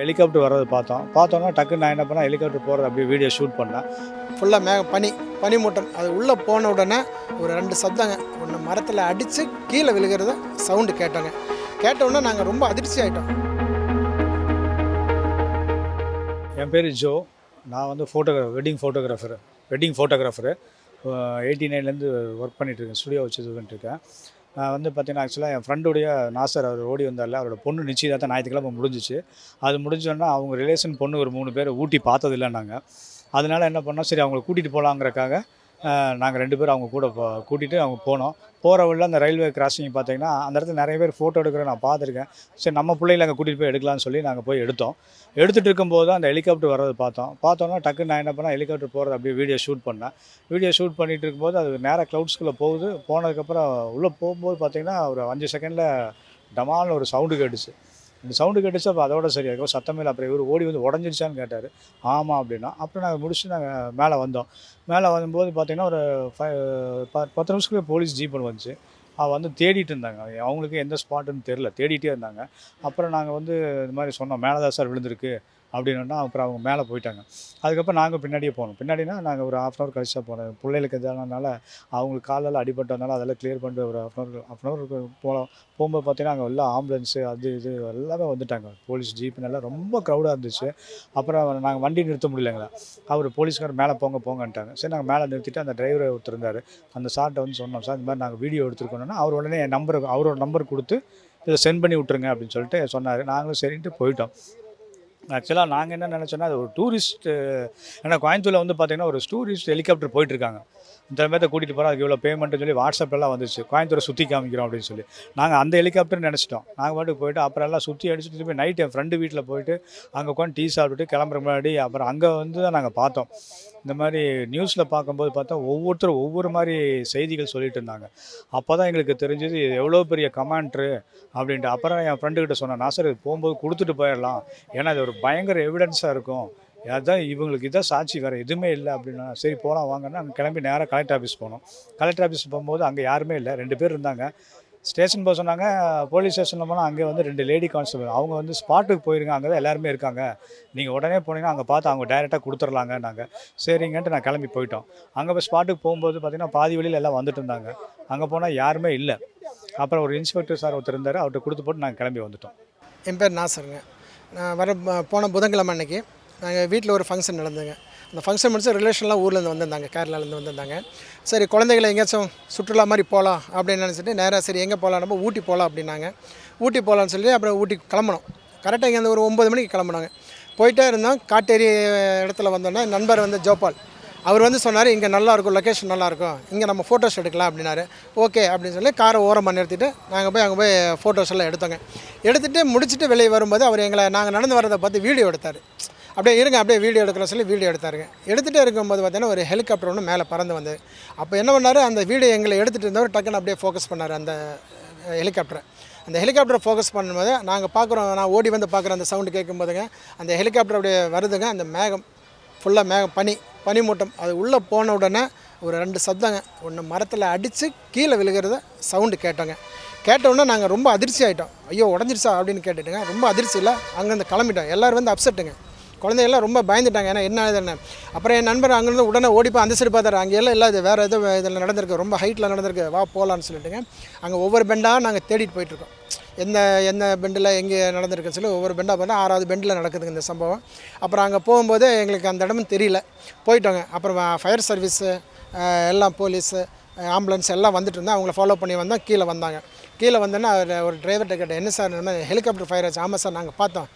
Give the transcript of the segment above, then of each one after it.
Helicopter வர்றது பார்த்தோன்னா டக்குன்னு நான் என்ன பண்ணேன், ஹெலிகாப்டர் போகிறது அப்படியே வீடியோ ஷூட் பண்ணேன். ஃபுல்லாக பனிமூட்டம் அது உள்ளே போன உடனே ஒரு 2 சத்தங்க. ஒன்று மரத்தில் அடித்து கீழே விழுகிறத சவுண்டு கேட்டோங்க. கேட்டவுடனே நாங்கள் ரொம்ப அதிர்ச்சி ஆகிட்டோம். என் பேர் ஜோ. நான் வந்து வெட்டிங் ஃபோட்டோகிராஃபரு 89லேருந்து ஒர்க் பண்ணிகிட்ருக்கேன், ஸ்டுடியோ வச்சு இது பண்ணிட்டுருக்கேன். நான் வந்து பார்த்தீங்கன்னா, ஆக்சுவலாக என் ஃப்ரெண்டுடைய நாசர் அவர் ஓடி வந்தார்ல, அவரோட பொண்ணு நிச்சயதார்த்தம் ஞாயிற்றுக்கிழமை முடிஞ்சிச்சு. அது முடிஞ்சோன்னா அவங்க ரிலேஷன் பொண்ணு ஒரு 3 பேர் ஊட்டி பார்த்ததில்லைன்னாங்க. அதனால் என்ன பண்ணோம், சரி அவங்கள கூட்டிகிட்டு போகலாங்கிறக்காக நாங்கள் 2 பேரும் அவங்க கூட கூட்டிகிட்டு அவங்க போனோம். போகிற வழியில் அந்த ரயில்வே கிராசிங் பார்த்தீங்கன்னா, அந்த இடத்துல நிறைய பேர் ஃபோட்டோ எடுக்கிற நான் பார்த்துருக்கேன். சரி நம்ம பிள்ளைகளை அங்கே கூட்டிகிட்டு போய் எடுக்கலாம்னு சொல்லி நாங்கள் போய் எடுத்தோம். எடுத்துகிட்டு இருக்கும்போது அந்த ஹெலிகாப்டர் வர்றது பார்த்தோன்னா டக்குன்னு நான் என்ன பண்ணேன், ஹெலிகாப்டர் போகிறது அப்படியே வீடியோ ஷூட் பண்ணேன். வீடியோ ஷூட் பண்ணிகிட்டு இருக்கும்போது அது நேராக க்ளவுட்ஸ்குள்ளே போகுது. போனதுக்கப்புறம் உள்ளே போகும்போது பார்த்தீங்கன்னா, ஒரு 5 செகண்டில் டமால்னு ஒரு சவுண்டு கேட்டுச்சு. இந்த சவுண்டு கேட்டுச்சு. அப்போ அதோட சரி, அதுக்கப்புறம் சத்தமே இல்லை. அப்புறம் இவர் ஓடி வந்து உடஞ்சிருச்சான்னு கேட்டார். ஆமாம் அப்படின்னா. அப்புறம் நாங்கள் முடிச்சுட்டு நாங்கள் மேலே வந்தோம். மேலே வரும்போது பார்த்தீங்கன்னா ஒரு 10 நிமிஷத்துக்குள்ளே போலீஸ் ஜீப் ஒன்று வந்துச்சு. அவள் வந்து தேடிட்டு இருந்தாங்க. அவங்களுக்கு எந்த ஸ்பாட்டுன்னு தெரில, தேடிட்டே இருந்தாங்க. அப்புறம் நாங்கள் வந்து இது மாதிரி சொன்னோம், மேலே தான் சார் விழுந்திருக்கு அப்படின்னா. அப்புறம் அவங்க மேலே போயிட்டாங்க. அதுக்கப்புறம் நாங்கள் பின்னாடியே போனோம். பின்னாடினா நாங்கள் ஒரு 1/2 hour கழிச்சு தான் போனோம். பிள்ளைகளுக்கு எதானால அவங்களுக்கு காலெல்லாம் அடிபட்டதுனால அதெல்லாம் கிளியர் பண்ணிட்டு ஒரு 1/2 hour போகும்போது பார்த்தீங்கன்னா, அங்கே எல்லாம் ஆம்புலன்ஸு அது இது எல்லாமே வந்துட்டாங்க. போலீஸ் ஜீப்புனெல்லாம் ரொம்ப க்ரௌடாக இருந்துச்சு. அப்புறம் நாங்கள் வண்டி நிறுத்த முடியலைங்களா, அவர் போலீஸ்கார் மேலே போங்கன்ட்டாங்க. சரி நாங்கள் மேலே நிறுத்திட்டு அந்த டிரைவர் ஒருத்தர் இருந்தார், அந்த சார்கிட்ட வந்து சொன்னோம், சார் இந்த மாதிரி நாங்கள் வீடியோ எடுத்துருக்கோன்னா அவர் உடனே அவரோட நம்பர் கொடுத்து இதை சென்ட் பண்ணி விட்ருங்க அப்படின்னு சொல்லிட்டு சொன்னார். நாங்களும் சரின்ட்டு போயிட்டோம். ஆக்சுவலாக நாங்கள் என்ன நினச்சோன்னா, அது ஒரு டூரிஸ்ட்டு, ஏன்னா கோயம்புத்தூரில் வந்து பார்த்திங்கன்னா ஒரு டூரிஸ்ட் ஹெலிகாப்டர் போயிட்டுருக்காங்க. இந்த பேர்த்த கூட்டிகிட்டு போகிறோம், அதுக்கு இவ்வளோ பேமெண்ட்டுன்னு சொல்லி வாட்ஸ்அப்லாம் வந்துச்சு, கோயம்புத்தூரை சுற்றி காமிக்கிறோம் அப்படின்னு சொல்லி. நாங்கள் அந்த ஹெலிகாப்டர் நினச்சிட்டோம். நாங்கள் பாட்டுக்கு போய்ட்டு அப்புறம் எல்லாம் சுற்றி அடிச்சுட்டு போய் நைட் என் ஃப்ரெண்டு வீட்டில் போயிட்டு அங்கே உட்காந்து டீ சாப்பிட்டுட்டு கிளம்புற முன்னாடி அப்புறம் அங்கே வந்து தான் நாங்கள் பார்த்தோம். இந்த மாதிரி நியூஸில் பார்க்கும்போது பார்த்தா ஒவ்வொருத்தரும் ஒவ்வொரு மாதிரி செய்திகள் சொல்லிட்டு இருந்தாங்க. அப்போ தான் எங்களுக்கு தெரிஞ்சது எவ்வளோ பெரிய கமாண்ட்ரு அப்படின்ட்டு. அப்புறம் என் ஃப்ரெண்டுக்கிட்ட சொன்னேன், நான் சார் போகும்போது கொடுத்துட்டு போயிடலாம், ஏன்னா அது ஒரு பயங்கர எவிடன்ஸாக இருக்கும், அதுதான் இவங்களுக்கு இதான் சாட்சி, வேறு எதுவுமே இல்லை அப்படின்னா. சரி போகலாம் வாங்கன்னா அங்கே கிளம்பி நேராக கலெக்டர் ஆஃபீஸ் போனோம். கலெக்டர் ஆஃபீஸ் போகும்போது அங்கே யாருமே இல்லை, 2 பேர் இருந்தாங்க. ஸ்டேஷன் போக சொன்னாங்க. போலீஸ் ஸ்டேஷனில் போனால் அங்கே வந்து 2 லேடி கான்ஸ்டபிள், அவங்க வந்து ஸ்பாட்டுக்கு போயிருங்க, அங்கே தான் எல்லாருமே இருக்காங்க, நீங்கள் உடனே போனீங்கன்னா அங்கே பார்த்து அவங்க டைரெக்டாக கொடுத்துர்லாங்க. நாங்கள் சரிங்கன்ட்டு நான் கிளம்பி போயிட்டோம். அங்கே போய் ஸ்பாட்டுக்கு போகும்போது பார்த்திங்கன்னா பாதி வழியில் எல்லாம் வந்துட்டு இருந்தாங்க. அங்கே போனால் யாருமே இல்லை. அப்புறம் ஒரு இன்ஸ்பெக்டர் சார் ஒருத்தர் இருந்தார், அவர்கிட்ட கொடுத்து போட்டு நாங்கள் கிளம்பி வந்துட்டோம். என் பேர் நாசருங்க. நான் போன புதன்கிழமை அன்னைக்கு நாங்கள் வீட்டில் ஒரு ஃபங்க்ஷன் நடந்ததுங்க. அந்த ஃபங்க்ஷன் முடிச்சு ரிலேஷன்லாம் ஊர்லேருந்து வந்திருந்தாங்க, கேரளாலேருந்து வந்திருந்தாங்க. சரி குழந்தைகளை எங்கேயாச்சும் சுற்றுலா மாதிரி போகலாம் அப்படின்னு நினச்சிட்டு நேராக சரி எங்கே போகலாம், நம்ம ஊட்டி போகலாம் அப்படின்னாங்க. ஊட்டி போகலான்னு சொல்லி அப்புறம் ஊட்டிக்கு கிளம்பணும். கரெக்டாக இங்கே ஒரு 9 மணிக்கு கிளம்புனாங்க. போயிட்டே இருந்தோம். காட்டேரி இடத்துல வந்தோன்னே நண்பர் வந்து ஜோபால், அவர் வந்து சொன்னார், இங்கே நல்லாயிருக்கும், லொக்கேஷன் நல்லாயிருக்கும், இங்கே நம்ம ஃபோட்டோஸ் எடுக்கலாம் அப்படின்னாரு. ஓகே அப்படின்னு சொல்லி காரை ஓரமாக நிறுத்திட்டு நாங்கள் அங்கே போய் ஃபோட்டோஸ் எல்லாம் எடுத்தோங்க. எடுத்துகிட்டு முடிச்சுட்டு வெளியே வரும்போது அவர் நாங்கள் நடந்து வரதை பார்த்து வீடியோ எடுத்தார். அப்படியே வீடியோ எடுக்கிறோம் சொல்லி வீடியோ எடுத்தாருங்க. எடுத்துகிட்டே இருக்கும்போது பார்த்தீங்கன்னா ஒரு ஹெலிகாப்டர் ஒன்று மேலே பறந்து வந்தது. அப்போ என்ன பண்ணார், அந்த வீடியோ எங்களை எடுத்துகிட்டு இருந்தவர் டக்குன்னு அப்படியே ஃபோக்கஸ் பண்ணார் அந்த ஹெலிகாப்டரை. அந்த ஹெலிகாப்டரை ஃபோக்கஸ் பண்ணும்போது நாங்கள் பார்க்குறோம், நான் ஓடி வந்து பார்க்குறேன், அந்த சவுண்டு கேட்கும்போதுங்க அந்த ஹெலிகாப்டர் அப்படியே வருதுங்க. அந்த மேகம் ஃபுல்லாக பனிமூட்டம் அது உள்ளே போன உடனே ஒரு 2 சத்தங்க. ஒன்று மரத்தில் அடித்து கீழே விழுகிறத சவுண்டு கேட்டவுடனே நாங்கள் ரொம்ப அதிர்ச்சி ஆகிட்டோம். ஐயோ உடஞ்சிருச்சா அப்படின்னு கேட்டுட்டுங்க ரொம்ப அதிர்ச்சியில் அங்கேருந்து கிளம்பிட்டோம். எல்லோரும் வந்து அப்செட்டுங்க. குழந்தைகள்லாம் ரொம்ப பயந்துட்டாங்க, ஏன்னா என்ன. அப்புறம் என் நண்பர் அங்கேருந்து உடனே ஓடிப்போ அந்த சைடு பார்த்தாரு, அங்கெல்லாம் இல்லை, இது வேறு எதுவும் இதில் நடந்திருக்கு, ரொம்ப ஹைட்டில் நடந்திருக்கு, வா போகலான்னு சொல்லிட்டுங்க. அங்கே ஒவ்வொரு பெண்டாக நாங்கள் தேடிட்டு போயிட்டுருக்கோம். எந்த பெண்டில் எங்கே நடந்திருக்குன்னு சொல்லி ஒவ்வொரு பெண்டாக பார்த்தா 6வது பெண்டில் நடக்குதுங்க இந்த சம்பவம். அப்புறம் அங்கே போகும்போது எங்களுக்கு அந்த இடமும் தெரியல, போயிட்டோங்க. அப்புறம் ஃபயர் சர்வீஸு எல்லாம் போலீஸு ஆம்புலன்ஸ் எல்லாம் வந்துட்டு இருந்தால் அவங்கள ஃபாலோ பண்ணி வந்தால் கீழே வந்தாங்க. கீழே வந்தோன்னா ஒரு டிரைவர்கிட்ட கேட்டேன், என்ன சார் இந்த மாதிரி ஹெலிகாப்டர் ஃபயர் ஆச்சு. ஆமாம் சார் நாங்கள் பார்த்தோம்,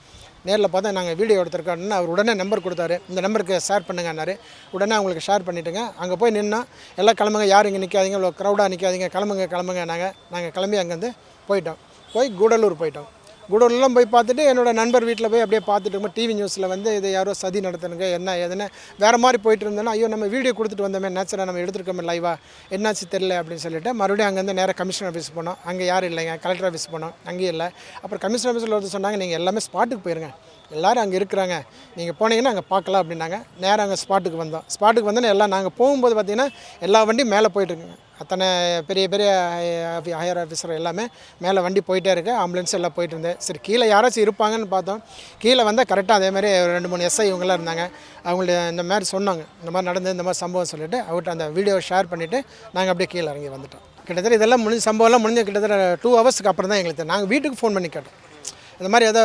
நேரில் பார்த்தா நாங்கள் வீடியோ எடுத்துருக்கோன்னு அவர் உடனே நம்பர் கொடுத்தாரு, இந்த நம்பருக்கு ஷேர் பண்ணுங்கன்னாரு. உடனே அவங்களுக்கு ஷேர் பண்ணிவிட்டுங்க. அங்கே போய் நின்னால் எல்லாம் கிளம்புங்க, யாரும் இங்கே நிற்காதீங்க, இவ்வளோ க்ரௌடாக நிற்காதீங்க, கிளம்புங்க. நாங்கள் கிளம்பி அங்கேருந்து போய் கூடலூர் போயிட்டோம். கூடலூர்லாம் போய் பார்த்துட்டு என்னோடய நண்பர் வீட்டில் போய் அப்படியே பார்த்துட்டு இருக்கும்போது டிவி நியூஸில் வந்து இது யாரோ சதி நடத்துனுங்க என்ன ஏதுன்னு வேறு மாதிரி போயிட்டு இருந்தோன்னா, ஐயோ நம்ம வீடியோ கொடுத்துட்டு வந்தோமே, நேச்சராக நம்ம எடுத்துருக்கோமே லைவாக, என்னாச்சு தெரியல அப்படின்னு சொல்லிட்டு மறுபடியும் அங்கேருந்து நேராக கமிஷனர் ஆஃபீஸ் போனோம். அங்கே யாரும் இல்லைங்க. கலெக்டர் ஆஃபீஸ் போனோம், அங்கேயும் இல்லை. அப்புறம் கமிஷனர் ஆஃபீஸில் ஒருத்தர் சொன்னாங்க, நீங்கள் எல்லாமே ஸ்பாட்டுக்கு போயிருங்க, எல்லோரும் அங்கே இருக்கிறாங்க, நீங்கள் போனீங்கன்னா அங்கே பார்க்கலாம் அப்படின்னாங்க. நேராக அங்கே ஸ்பாட்டுக்கு வந்தோம். ஸ்பாட்டுக்கு வந்தோன்னே எல்லாம் நாங்கள் போகும்போது பார்த்திங்கன்னா எல்லா வண்டியும் மேலே போயிட்டுருக்குங்க. அத்தனை பெரிய பெரிய ஹையர் ஆஃபீஸர் எல்லாமே மேலே வண்டி போயிட்டே இருக்குது, ஆம்புலன்ஸ் எல்லாம் போயிட்டு இருந்தேன். சரி கீழே யாராச்சும் இருப்பாங்கன்னு பார்த்தோம். கீழே வந்தால் கரெக்டாக அதேமாதிரி 2-3 எஸ்ஐ இவங்கெல்லாம் இருந்தாங்க. அவங்கள்ட்ட இந்த மாதிரி சொன்னாங்க, இந்த மாதிரி நடந்தது, இந்த மாதிரி சம்பவம் சொல்லிவிட்டு அவர்கிட்ட அந்த வீடியோ ஷேர் பண்ணிவிட்டு நாங்கள் அப்படியே கீழே இறங்கி வந்துட்டோம். கிட்டத்தட்ட இதெல்லாம் சம்பவம்லாம் முடிஞ்ச கிட்டத்தட்ட 2 ஹவர்ஸ்க்கு அப்புறம் தான் எங்களுக்கு நாங்கள் வீட்டுக்கு ஃபோன் பண்ணி கேட்டோம், இந்த மாதிரி ஏதோ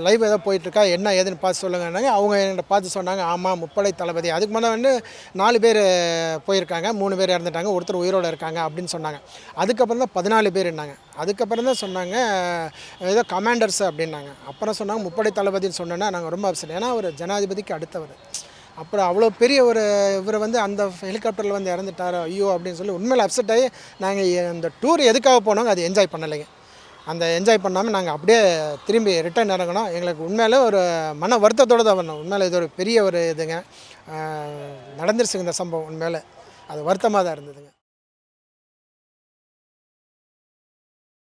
லைவ் ஏதோ போயிட்டுருக்கா, என்ன ஏதுன்னு பார்த்து சொல்லுங்கன்னாங்க. அவங்க என்கிட்ட பார்த்து சொன்னாங்க, ஆமாம் முப்படை தளபதி. அதுக்கு முன்னாடி வந்து 4 பேர் போயிருக்காங்க, 3 பேர் இறந்துட்டாங்க, ஒருத்தர் உயிரோடு இருக்காங்க அப்படின்னு சொன்னாங்க. அதுக்கப்புறம் தான் 14 பேர் இருந்தாங்க. அதுக்கப்புறம் தான் சொன்னாங்க ஏதோ கமாண்டர்ஸ் அப்படின்னாங்க. அப்புறம் சொன்னாங்க முப்படை தளபதின்னு சொன்னோன்னா நாங்கள் ரொம்ப அப்செட். ஏன்னா ஒரு ஜனாதிபதிக்கு அடுத்தவர், அப்புறம் அவ்வளோ பெரிய ஒரு இவர் வந்து அந்த ஹெலிகாப்டரில் வந்து இறந்துட்டாரோ ஐயோ அப்படின்னு சொல்லி உண்மையில் அப்செட் ஆகி நாங்கள் இந்த டூர் எதுக்காக போனோங்க அது என்ஜாய் பண்ணலைங்க. அந்த என்ஜாய் பண்ணாமல் நாங்கள் அப்படியே திரும்பி ரிட்டர்ன் இறங்கணும். எங்களுக்கு உண்மையிலே ஒரு மன வருத்தத்தோடு தான் வரணும். உண்மையிலே இது ஒரு பெரிய ஒரு இதுங்க நடந்துருச்சுங்க இந்த சம்பவம். உண்மையிலே அது வருத்தமாக தான் இருந்ததுங்க.